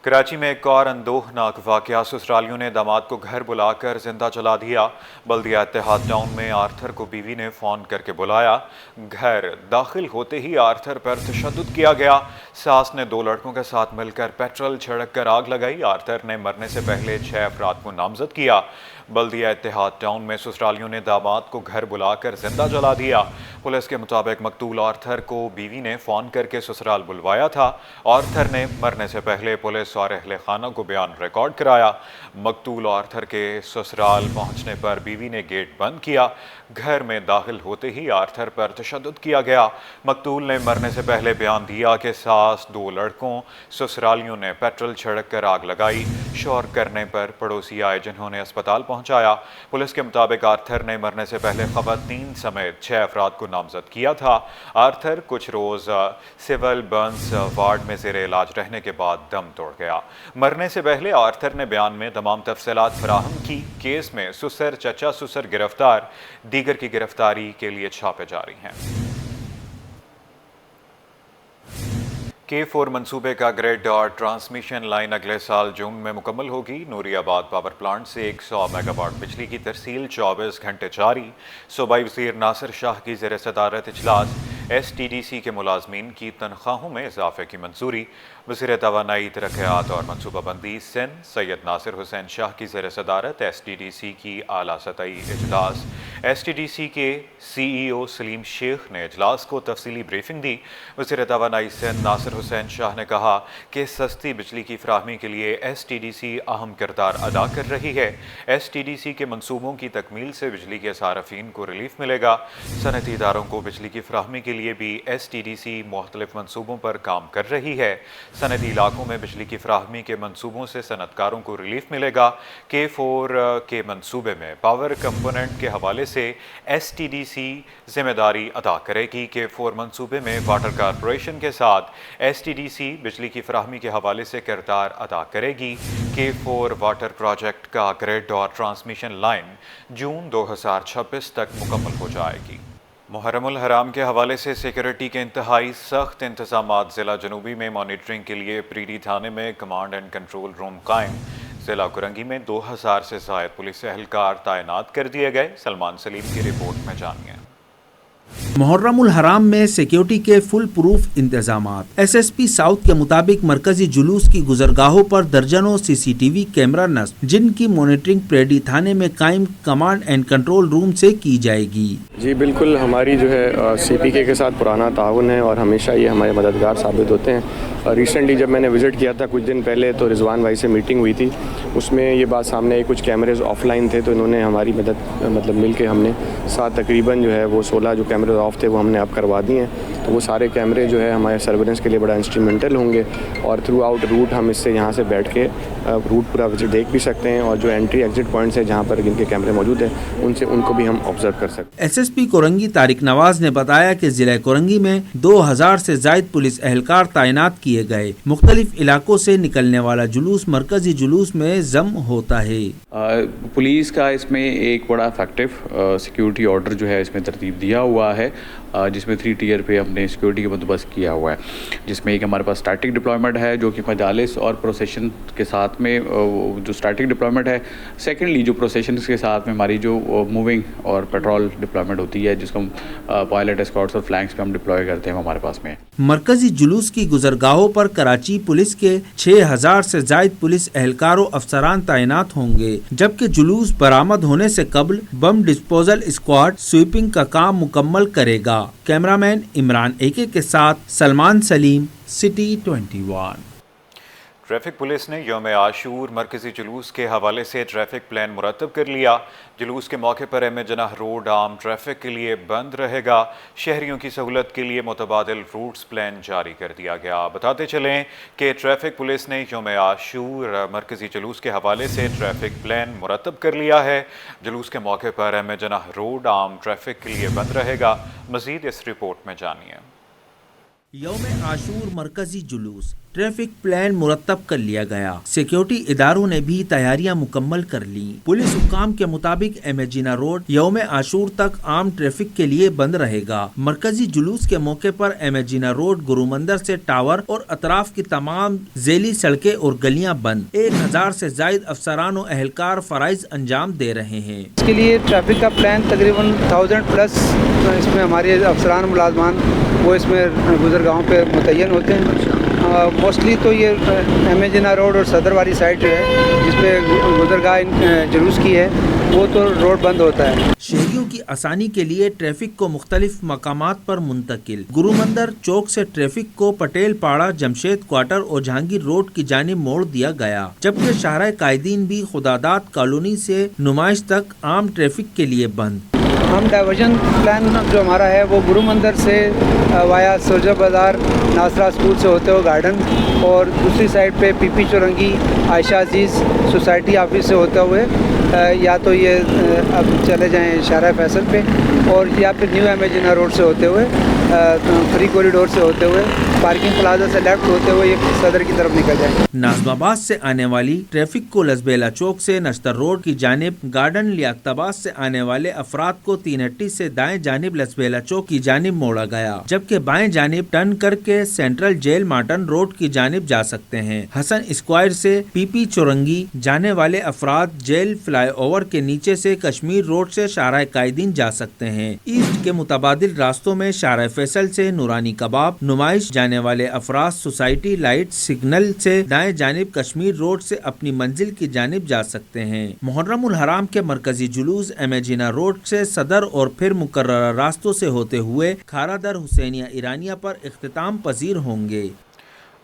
کراچی میں ایک اور اندوہناک واقعہ، سسرالیوں نے داماد کو گھر بلا کر زندہ جلا دیا۔ بلدیہ اتحاد ٹاؤن میں آرتھر کو بیوی نے فون کر کے بلایا۔ گھر داخل ہوتے ہی آرتھر پر تشدد کیا گیا۔ ساس نے 2 لڑکوں کے ساتھ مل کر پیٹرول چھڑک کر آگ لگائی۔ آرتھر نے مرنے سے پہلے 6 افراد کو نامزد کیا۔ بلدیہ اتحاد ٹاؤن میں سسرالیوں نے داماد کو گھر بلا کر زندہ جلا دیا۔ پولیس کے مطابق مقتول آرتھر کو بیوی نے فون کر کے سسرال بلوایا تھا۔ آرتھر نے مرنے سے پہلے پولیس اور اہل خانہ کو بیان ریکارڈ کرایا۔ مقتول آرتھر کے سسرال پہنچنے پر بیوی نے گیٹ بند کیا۔ گھر میں داخل ہوتے ہی آرتھر پر تشدد کیا گیا۔ مقتول نے مرنے سے پہلے بیان دیا کہ ساس 2 لڑکوں سسرالیوں نے پیٹرول چھڑک کر آگ لگائی۔ شور کرنے پر پڑوسی آئے جنہوں نے اسپتال پہنچایا۔ پولیس کے مطابق آرتھر نے مرنے سے پہلے خواتین سمیت 6 افراد کو نامزد کیا تھا۔ آرتھر کچھ روز سول برنز وارڈ میں زیر علاج رہنے کے بعد دم توڑ گیا۔ مرنے سے پہلے آرتھر نے بیان میں تمام تفصیلات فراہم کی۔ کیس میں سسر چچا سسر گرفتار، دیگر کی گرفتاری کے لیے چھاپے جاری ہیں۔ K4 منصوبے کا گریڈ اور ٹرانسمیشن لائن اگلے سال جون میں مکمل ہوگی۔ نوری آباد پاور پلانٹ سے 100 میگا واٹ بجلی کی ترسیل 24 گھنٹے جاری۔ صوبائی وزیر ناصر شاہ کی زیر صدارت اجلاس۔ STDC کے ملازمین کی تنخواہوں میں اضافے کی منظوری۔ وزیر توانائی، ترقیات اور منصوبہ بندی سندھ سید ناصر حسین شاہ کی زیر صدارت STDC کی اعلیٰ سطحی اجلاس۔ STDC کے CEO سلیم شیخ نے اجلاس کو تفصیلی بریفنگ دی۔ وزیر توانائی سندھ ناصر حسین شاہ نے کہا کہ سستی بجلی کی فراہمی کے لیے STDC اہم کردار ادا کر رہی ہے۔ STDC کے منصوبوں کی تکمیل سے بجلی کے صارفین کو ریلیف ملے گا۔ صنعتی اداروں کو بجلی کی فراہمی کے لیے بھی STDC مختلف منصوبوں پر کام کر رہی ہے۔ صنعتی علاقوں میں بجلی کی فراہمی کے منصوبوں سے صنعت کاروں کو ریلیف ملے گا۔ K4 کے منصوبے میں پاور کمپوننٹ کے حوالے سے STDC ذمہ داری ادا کرے گی۔ K4 منصوبے میں واٹر کارپوریشن کے ساتھ STDC بجلی کی فراہمی کے حوالے سے کردار ادا کرے گی۔ K4 واٹر پروجیکٹ کا گریڈ اور ٹرانسمیشن لائن جون 2026 تک مکمل ہو جائے گی۔ محرم الحرام کے حوالے سے سیکورٹی کے انتہائی سخت انتظامات۔ ضلع جنوبی میں مانیٹرنگ کے لیے پریڈی تھانے میں کمانڈ اینڈ کنٹرول روم قائم۔ ضلع کرنگی میں 2000 سے زائد پولیس اہلکار تعینات کر دیے گئے۔ سلمان سلیم کی رپورٹ میں جانیے۔ محرم الحرام میں سیکیورٹی کے فل پروف انتظامات۔ SSP ساؤتھ کے مطابق مرکزی جلوس کی گزرگاہوں پر درجنوں CCTV کیمرہ نصب، جن کی مانیٹرنگ پریڈی تھانے میں قائم کمانڈ اینڈ کنٹرول روم سے کی جائے گی۔ جی بالکل، ہماری جو ہے CPK کے ساتھ پرانا تعاون ہے اور ہمیشہ یہ ہمارے مددگار ثابت ہوتے ہیں۔ ریسنٹلی جب میں نے وزٹ کیا تھا کچھ دن پہلے تو رضوان بھائی سے میٹنگ ہوئی تھی، اس میں یہ بات سامنے آئی کچھ کیمریز آف لائن تھے، تو انہوں نے ہماری مدد مل کے ہم نے ساتھ تقریباً جو ہے وہ 16 جو کیمرے آف تھے وہ ہم نے اب کروا دیے ہیں۔ تو وہ سارے کیمرے جو ہے ہمارے سرویلنس کے لیے بڑا انسٹرومنٹل ہوں گے اور تھرو آؤٹ روٹ ہم اس سے یہاں سے بیٹھ کے روٹ پورا دیکھ بھی سکتے ہیں، اور جو انٹری ایگزٹ پوائنٹس ہیں جہاں پر جن کے کیمرے موجود ہیں ان کو بھی ہم آبزرو کر سکتے ہیں۔ SSP کرنگی طارق نواز نے بتایا کہ ضلع کرنگی میں 2000 سے زائد پولیس اہلکار تعینات کیے گئے۔ مختلف علاقوں سے نکلنے والا جلوس مرکزی جلوس میں ضم ہوتا ہے۔ پولیس کا اس میں ایک بڑا افیکٹو سیکیورٹی آرڈر جو ہے اس میں ترتیب دیا ہوا ہے، جس میں 3 ٹیئر پہ ہم نے سیکیورٹی کا بندوبست کیا ہوا ہے، جس میں ایک ہمارے پاس اسٹیٹک ڈپلائمنٹ ہے جو کہ مجالس اور پروسیشن کے ساتھ میں جو اسٹیٹک ڈپلائمنٹ ہے۔ سیکنڈلی جو پروسیشنز کے ساتھ میں ہماری جو موونگ اور پیٹرول ڈپلائمنٹ ہوتی ہے، جس کو ہم پائلٹ اسکارٹس اور فلینکس پہ ہم ڈپلوائے کرتے ہیں، ہمارے پاس میں مرکزی جلوس کی گزرگاہوں پر کراچی پولیس کے 6000 سے زائد پولیس اہلکار و افسران تعینات ہوں گے، جبکہ جلوس برآمد ہونے سے قبل بم ڈسپوزل اسکواڈ سویپنگ کا کام مکمل کرے گا۔ کیمرامین عمران AK کے ساتھ سلمان سلیم، سٹی 21۔ ٹریفک پولیس نے یوم عاشور مرکزی جلوس کے حوالے سے ٹریفک پلان مرتب کر لیا۔ جلوس کے موقع پر احمد جناح روڈ عام ٹریفک کے لیے بند رہے گا۔ شہریوں کی سہولت کے لیے متبادل روٹس پلان جاری کر دیا گیا۔ بتاتے چلیں کہ ٹریفک پولیس نے یوم عاشور مرکزی جلوس کے حوالے سے ٹریفک پلان مرتب کر لیا ہے۔ جلوس کے موقع پر احمد جناح روڈ عام ٹریفک کے لیے بند رہے گا۔ مزید اس رپورٹ میں جانیے۔ यौम आशूर मरकजी जुलूस, ट्रैफिक प्लान मुरतब कर लिया गया। सिक्योरिटी इदारों ने भी तैयारियां मुकम्मल कर ली। पुलिस हुक्काम के मुताबिक एमेजिना रोड यौम आशूर तक आम ट्रैफिक के लिए बंद रहेगा। मरकजी जुलूस के मौके पर एमेजिना रोड, गुरुमंदिर से टावर और अतराफ की तमाम जेली सड़कें और गलियां बंद। 1000 से जायद अफसरान और एहलकार फराइज अंजाम दे रहे हैं। इसके लिए ट्रैफिक का प्लान तकरीबन 1000 प्लस इसमें हमारे अफसरान मुलाजमान वो इसमें गुजरगाहों पे मुतय्यन होते हैं। मोस्टली तो ये एमेजिना रोड और सदर वाली साइड जो है जिस पे गुजरगाह जुलूस की है वो तो रोड बंद होता है। शहरियों की आसानी के लिए ट्रैफिक को मुख्तलिफ मकामात पर मुंतकिल। गुरुमंदिर चौक से ट्रैफिक को पटेल पाड़ा, जमशेद क्वार्टर और जहांगीर रोड की जानिब मोड़ दिया गया, जबकि शाहराह कायदीन भी खुदादात कॉलोनी से नुमाइश तक आम ट्रैफिक के लिए बंद। हम डाइवर्जन प्लान जो हमारा है वो गुरु मंदिर से वाया सुरजा बाज़ार, नासरा स्कूल से होते हुए गार्डन और दूसरी साइड पे पीपी चौरंगी, आयशा अजीज़ सोसाइटी ऑफिस से होते हुए या तो ये अब चले जाएं शाहराह फैसल पे और या फिर न्यू एमेजिना रोड से होते हुए फ्री कॉरिडोर से होते हुए पार्किंग प्लाजा से लेफ्ट होते हुए ये सदर की तरफ निकल जाए। नाज़माबाद से आने वाली ट्रैफिक को लसबेला चौक से नश्तर रोड की जानिब, गार्डन लियाकताबाद से आने वाले अफराद को तीनहट्टी से दाएं जानिब लसबेला चौक की जानिब मोड़ा गया, जबकि बाएं जानिब टर्न करके सेंट्रल जेल मार्टन रोड की जानिब जा सकते हैं। हसन स्क्वायर से पीपी चौरंगी जाने वाले अफराद जेल फ्लाईओवर के नीचे से कश्मीर रोड से शाहराह कायदीन जा सकते हैं। ईस्ट के मुतबादिल रास्तों में शाहराह फैसल से नूरानी कबाब, नुमाइश जाने वाले अफराद सोसाइटी लाइट सिग्नल से दाएं जानिब कश्मीर रोड से अपनी मंजिल की जानिब जा सकते हैं। मुहर्रमुल हराम के मरकजी जुलूस एमेजिना रोड से सदर और फिर मुकर्ररा रास्तों से होते हुए खारादर हुसैनिया ईरानिया पर इख्तिताम पजीर होंगे।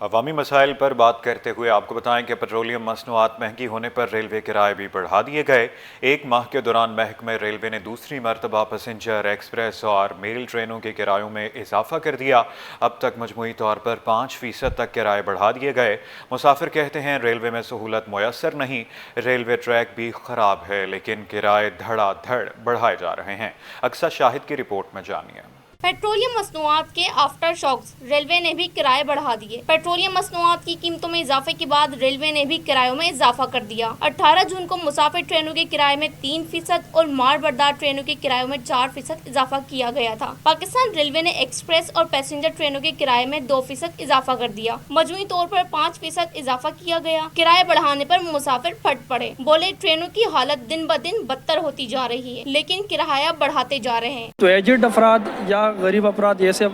अवामी मसाइल पर बात करते हुए आपको बताएं कि पेट्रोलियम मसनूआत महंगी होने पर रेलवे किराए भी बढ़ा दिए गए। एक माह के दौरान महकमे रेलवे ने दूसरी मरतबा पैसेंजर, एक्सप्रेस और मेल ट्रेनों के किरायों में इजाफा कर दिया। अब तक मजमूई तौर पर 5% तक किराए बढ़ा दिए गए। मुसाफिर कहते हैं रेलवे में सहूलत मुयसर नहीं, रेलवे ट्रैक भी ख़राब है, लेकिन किराए धड़ाधड़ बढ़ाए जा रहे हैं। अक्सा शाहिद की रिपोर्ट में जानिए। पेट्रोलियम मसनूआत के आफ्टर शॉक्स, रेलवे ने भी किराए बढ़ा दिए। पेट्रोलियम मसनूआत की कीमतों में इजाफे के बाद रेलवे ने भी किरायों में इजाफा कर दिया। 18 जून को मुसाफिर ट्रेनों के किराए में 3% और माल बरदार ट्रेनों के किरायों में 4% इजाफा किया गया था। पाकिस्तान रेलवे ने एक्सप्रेस और पैसेंजर ट्रेनों के किराए में 2% इजाफा कर दिया। मजमूई तौर पर 5% इजाफा किया गया। किराए बढ़ाने पर मुसाफिर फट पड़े, बोले ट्रेनों की हालत दिन ब दिन बदतर होती जा रही है, लेकिन किराया बढ़ाते जा रहे हैं। तो एजेड अफराद या गरीब अफराद ऐसे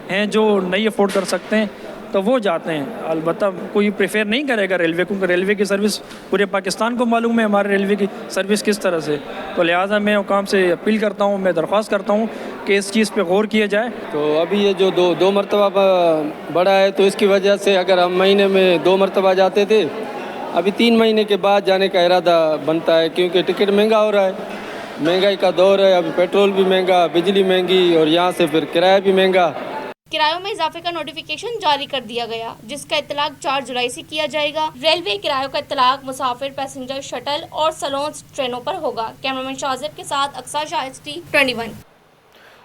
हैं जो नहीं अफोर्ड कर सकते हैं तो वो जाते हैं। अलबत्ता कोई प्रेफर नहीं करेगा रेलवे को, रेलवे की सर्विस पूरे पाकिस्तान को मालूम है हमारे रेलवे की सर्विस किस तरह से। तो लिहाजा मैं हुकाम से अपील करता हूँ, मैं दरख्वास्त करता हूँ कि इस चीज़ पे गौर किया जाए। तो अभी ये जो दो मरतबा बढ़ा है तो इसकी वजह से अगर हम महीने में 2 मरतबा जाते थे, अभी 3 महीने के बाद जाने का इरादा बनता है, क्योंकि टिकट महंगा हो रहा है, महंगाई का दौर है। अभी पेट्रोल भी महंगा, बिजली महंगी और यहाँ से फिर किराया भी महंगा। किरायों में इजाफे का नोटिफिकेशन जारी कर दिया गया, जिसका इतलाक 4 जुलाई से किया जाएगा। रेलवे किरायों का इतलाक मुसाफिर, पैसेंजर, शटल और सलोन्स ट्रेनों पर होगा। कैमरामैन शाजिब के साथ अक्सा शाहिद, T21।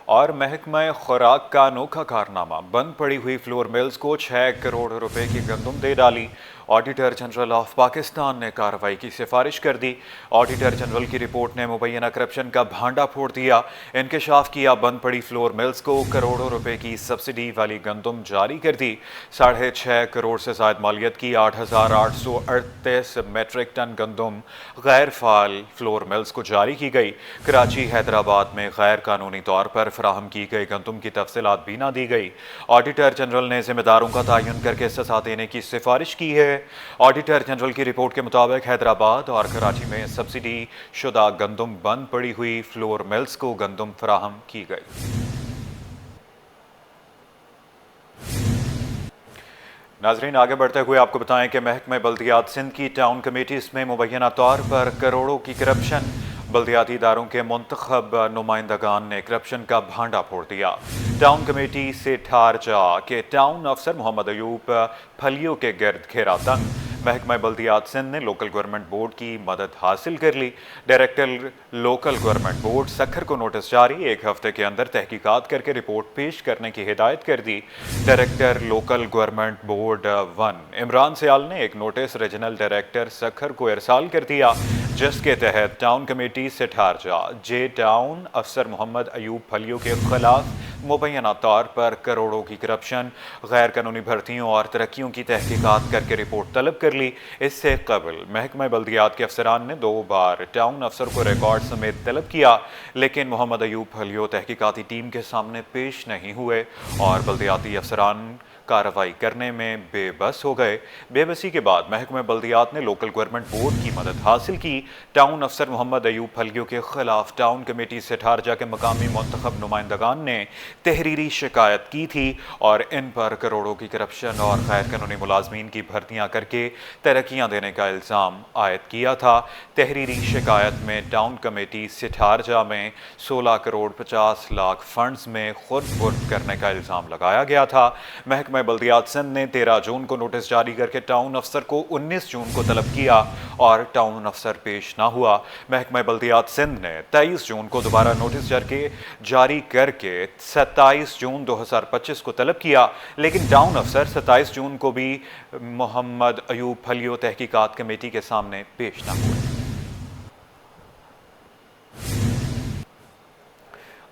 और महकमा खुराक का अनोखा कारनामा, बंद पड़ी हुई फ्लोर मिल्स को 6 करोड़ रुपए की गंदम दे डाली। ऑडिटर जनरल ऑफ पाकिस्तान ने कार्रवाई की सिफारिश कर दी। ऑडिटर जनरल की रिपोर्ट ने मुबैना करप्शन का भांडा फोड़ दिया। इंकशाफ किया, बंद पड़ी फ्लोर मिल्स को करोड़ों रुपए की सब्सिडी वाली गंदम जारी कर दी। 6.5 करोड़ से ज़ायद मालियत की 8,838 मेट्रिक टन गंदम गैर फाल फ्लोर मिल्स को जारी की गई। कराची, हैदराबाद में गैर कानूनी तौर पर फराहम की गई गंदम की तफसीलात भी ना दी गई। ऑडिटर जनरल ने जिम्मेदारों का तयन करके सजा देने की सिफारिश की है। ऑडिटर जनरल की रिपोर्ट के मुताबिक हैदराबाद और कराची में सब्सिडी शुदा गंदम बंद पड़ी हुई फ्लोर मिल्स को गंदम फराहम की गई। नाजरीन, आगे बढ़ते हुए आपको बताएं कि महकमे बल्दियात सिंध की टाउन कमेटीज में मुबैना तौर पर करोड़ों की करप्शन। बल्दियाती इदारों के मुंतखब नुमाइंदगान ने करप्शन का भांडा फोड़ दिया। टाउन कमेटी से ठार जा के टाउन अफसर मोहम्मद अयूब फलियों के गिर्द घेरा तंग। महकमा बल्दियात सिंध ने लोकल गवर्नमेंट बोर्ड की मदद हासिल कर ली। Director local government board Sukkur को नोटिस जारी, 1 हफ्ते के अंदर तहकीकात करके रिपोर्ट पेश करने की हिदायत कर दी। Director local government board 1 Imran Sial ने एक नोटिस रीजनल डायरेक्टर सखर को इरसाल कर दिया, जिसके तहत टाउन कमेटी सिठारजा जे टाउन अफसर मोहम्मद अयूब फलियो के खिलाफ मुबैना तौर पर करोड़ों की करप्शन, गैर कानूनी भर्तियों और तरक्कियों की तहकीकात करके रिपोर्ट तलब कर ली। इससे कबल महकमा बल्दियात के अफसरान ने 2 बार टाउन अफसर को रिकॉर्ड समेत तलब किया, लेकिन मोहम्मद अयूब फलियो तहकीकाती टीम के सामने पेश नहीं हुए और बल्दियाती अफसरान कार्रवाई करने में बेबस हो गए। बेबसी के बाद महकमा बल्दियात ने लोकल गवर्नमेंट बोर्ड की मदद हासिल की। टाउन अफसर मोहम्मद अयूब फलियो के खिलाफ टाउन कमेटी सिठारजा के मकामी मुंतखब नुमाइंदगान ने तहरीरी शिकायत की थी और इन पर करोड़ों की करप्शन और गैर कानूनी मुलाजमीन की भर्तियां करके तरक्कियां देने का इल्ज़ाम आयद किया था। तहरीरी शिकायत में टाउन कमेटी सिठारजा में 16 करोड़ 50 लाख फंड्स में खुद बुर्द करने का इल्ज़ाम लगाया गया था। महकमा बल्दियात सिंध ने 13 जून को नोटिस जारी करके टाउन अफसर को 19 जून को तलब किया और टाउन अफसर पेश ना हुआ। महकमा बल्दियात सिंध ने 23 जून को दोबारा नोटिस जारी करके 27 जून 2025 को तलब किया, लेकिन टाउन अफसर 27 जून को भी मोहम्मद अयूब फलियो तहकीकात कमेटी के सामने पेश ना हुए।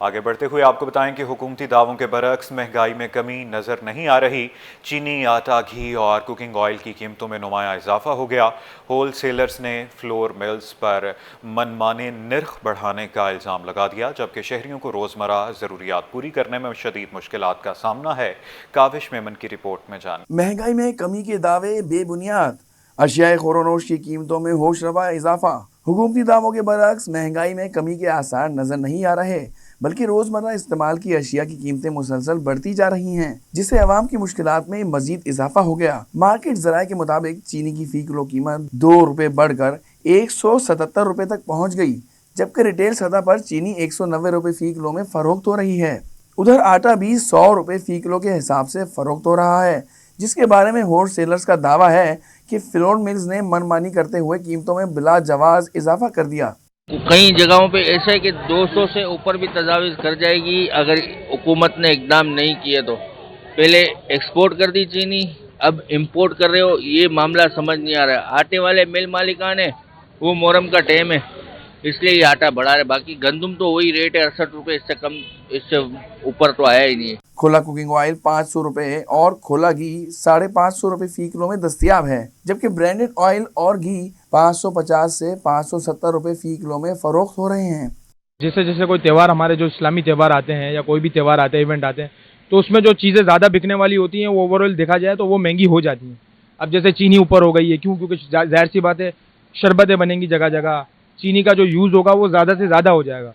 आगे बढ़ते हुए आपको बताएं कि हुकूमती दावों के बरक्स महंगाई में कमी नज़र नहीं आ रही। चीनी, आटा, घी और कुकिंग ऑयल की कीमतों में नुमाया इजाफा हो गया। होल सेलर्स ने फ्लोर मिल्स पर मनमाने निर्ख बढ़ाने का इल्ज़ाम लगा दिया, जबकि शहरियों को रोज़मर्रा ज़रूरियात पूरी करने में शदीद मुश्किलात का सामना है। काविश मेमन की रिपोर्ट में जान। महंगाई में कमी के दावे बेबुनियाद, अशियाए खोरोनोश की कीमतों में होशरबा इजाफा। हुकूमती दावों के बरक्स महंगाई में कमी के आसार नजर नहीं आ रहे, बल्कि रोजमर्रा इस्तेमाल की अशिया की कीमतें मुसलसल बढ़ती जा रही हैं, जिससे अवाम की मुश्किलात में मजीद इजाफा हो गया। मार्केट जराये के मुताबिक चीनी की फी किलो कीमत 2 रुपए बढ़कर 177 रुपए तक पहुंच गई, जबकि रिटेल सतह पर चीनी 190 रुपए फी किलो में फरोख्त हो रही है। उधर आटा भी 100 रुपए फी किलो के हिसाब से फरोख्त हो रहा है, जिसके बारे में होल सेलर्स का दावा है कि फ्लोर मिल्स ने मनमानी करते हुए कीमतों में बिला जवाज इजाफा कर दिया। कई जगहों पे ऐसा है कि 200 से ऊपर भी तजावीज़ कर जाएगी अगर हुकूमत ने इकदाम नहीं किए तो। पहले एक्सपोर्ट कर दी चीनी, अब इंपोर्ट कर रहे हो, ये मामला समझ नहीं आ रहा है। आटे वाले मिल मालिकान है, वो मुहर्रम का टाइम है इसलिए ये आटा बढ़ा रहे, बाकी गंदम तो वही रेट है 68 रुपये, इससे कम इससे ऊपर तो आया ही नहीं है। खोला कुकिंग ऑयल 500 रुपए और खोला घी 550 रुपए फी किलो में दस्तियाब है, जबकि ब्रांडेड ऑयल और घी 550 से 570 रुपए फी किलो में फरोख्त हो रहे हैं। जैसे जैसे कोई त्यौहार, हमारे जो इस्लामी त्यौहार आते हैं या कोई भी त्यौहार आते हैं, इवेंट आते हैं, तो उसमें जो चीज़ें ज़्यादा बिकने वाली होती हैं वो ओवरऑल देखा जाए तो वो महंगी हो जाती हैं। अब जैसे चीनी ऊपर हो गई है, क्योंकि जाहिर सी बात है शरबतें बनेंगी जगह जगह, चीनी का जो यूज़ होगा वो ज़्यादा से ज़्यादा हो जाएगा।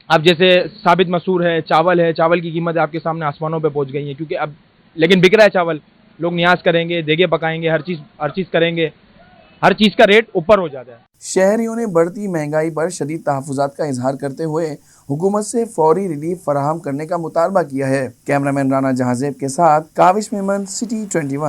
अब जैसे साबित मसूर है, चावल की कीमत आपके सामने आसमानों पे पहुंच गई है, क्योंकि अब लेकिन बिक रहा है चावल, लोग न्याज करेंगे, देगे पकाएंगे, हर चीज़ करेंगे, हर चीज़ का रेट ऊपर हो जाता है। शहरियों ने बढ़ती महंगाई पर शदीद तहफ़्फ़ुज़ात का इजहार करते हुए हुकूमत से फौरी रिलीफ फराहम करने का मुतालबा किया है। कैमरामैन राना जहांजेब के साथ काविश मेमन, सिटी 21।